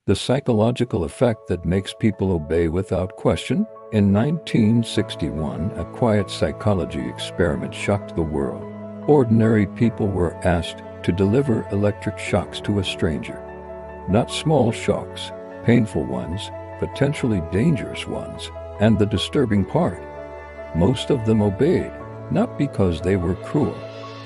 The psychological effect that makes people obey without question. In 1961, a quiet psychology experiment shocked the world. Ordinary people were asked to deliver electric shocks to a stranger. Not small shocks, painful ones, potentially dangerous ones, and the disturbing part. Most of them obeyed, not because they were cruel,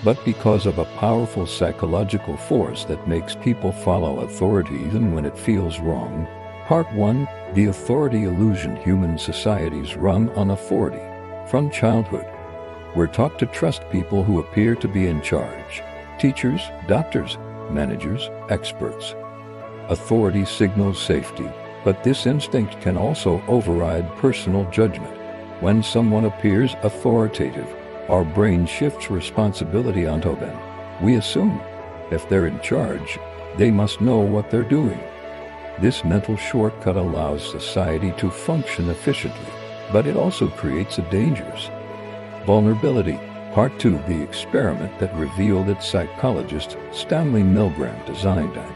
but because of a powerful psychological force that makes people follow authority even when it feels wrong. Part 1. The authority illusion. Human societies run on authority. From childhood, we're taught to trust people who appear to be in charge. Teachers, doctors, managers, experts. Authority signals safety, but this instinct can also override personal judgment. When someone appears authoritative, our brain shifts responsibility onto them. We assume, if they're in charge, they must know what they're doing. This mental shortcut allows society to function efficiently, but it also creates a dangerous vulnerability. Part 2. The experiment that revealed it. Psychologist Stanley Milgram designed an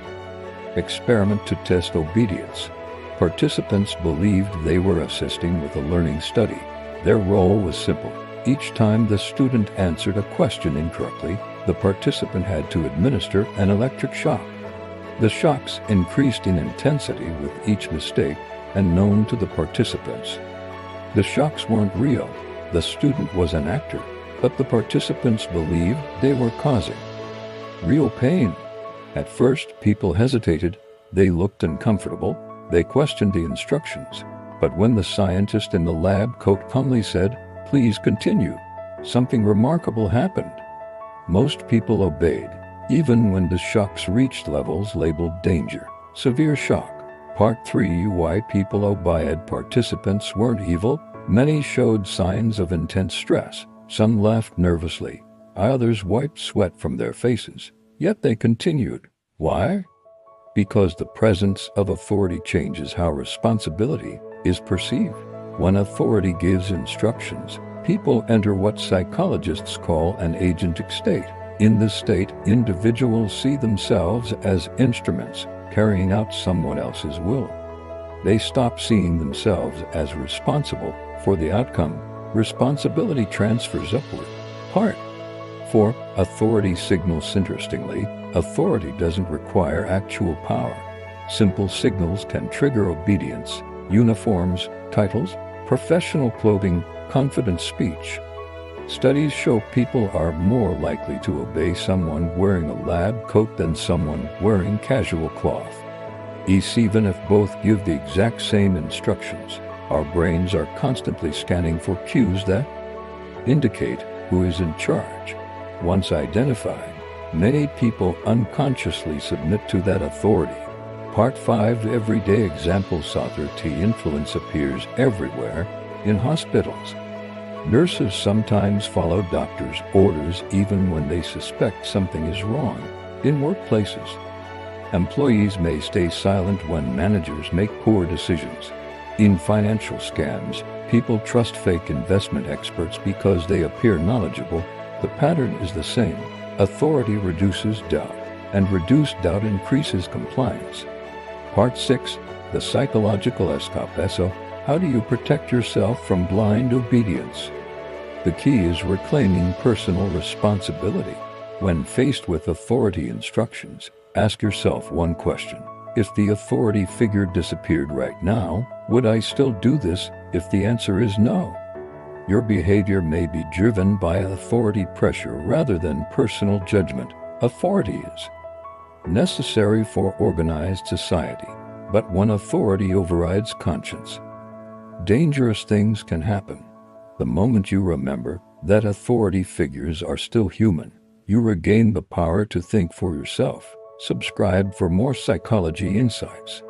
experiment to test obedience. Participants believed they were assisting with a learning study. Their role was simple. Each time the student answered a question incorrectly, the participant had to administer an electric shock. The shocks increased in intensity with each mistake and known to the participants. The shocks weren't real. The student was an actor, but the participants believed they were causing real pain. At first, people hesitated. They looked uncomfortable. They questioned the instructions. But when the scientist in the lab coat calmly said, "Please continue," something remarkable happened. Most people obeyed, even when the shocks reached levels labeled danger, severe shock. Part 3. Why people obeyed. Participants weren't evil. Many showed signs of intense stress. Some laughed nervously. Others wiped sweat from their faces. Yet they continued. Why? Because the presence of authority changes how responsibility is perceived. When authority gives instructions, people enter what psychologists call an agentic state. In this state, individuals see themselves as instruments carrying out someone else's will. They stop seeing themselves as responsible for the outcome. Responsibility transfers upward. Part 4. Authority signals. Interestingly, authority doesn't require actual power. Simple signals can trigger obedience. Uniforms, titles, professional clothing, confident speech. Studies show people are more likely to obey someone wearing a lab coat than someone wearing casual cloth. Even if both give the exact same instructions, our brains are constantly scanning for cues that indicate who is in charge. Once identified, many people unconsciously submit to that authority. Part 5. Everyday examples. Authority influence appears everywhere. In hospitals, nurses sometimes follow doctors' orders even when they suspect something is wrong. In workplaces, employees may stay silent when managers make poor decisions. In financial scams, people trust fake investment experts because they appear knowledgeable. The pattern is the same. Authority reduces doubt, and reduced doubt increases compliance. Part 6. The psychological escape. So, how do you protect yourself from blind obedience? The key is reclaiming personal responsibility. When faced with authority instructions, ask yourself one question. If the authority figure disappeared right now, would I still do this? If the answer is no, your behavior may be driven by authority pressure rather than personal judgment. Authority is necessary for organized society, but when authority overrides conscience, dangerous things can happen. The moment you remember that authority figures are still human, you regain the power to think for yourself. Subscribe for more psychology insights.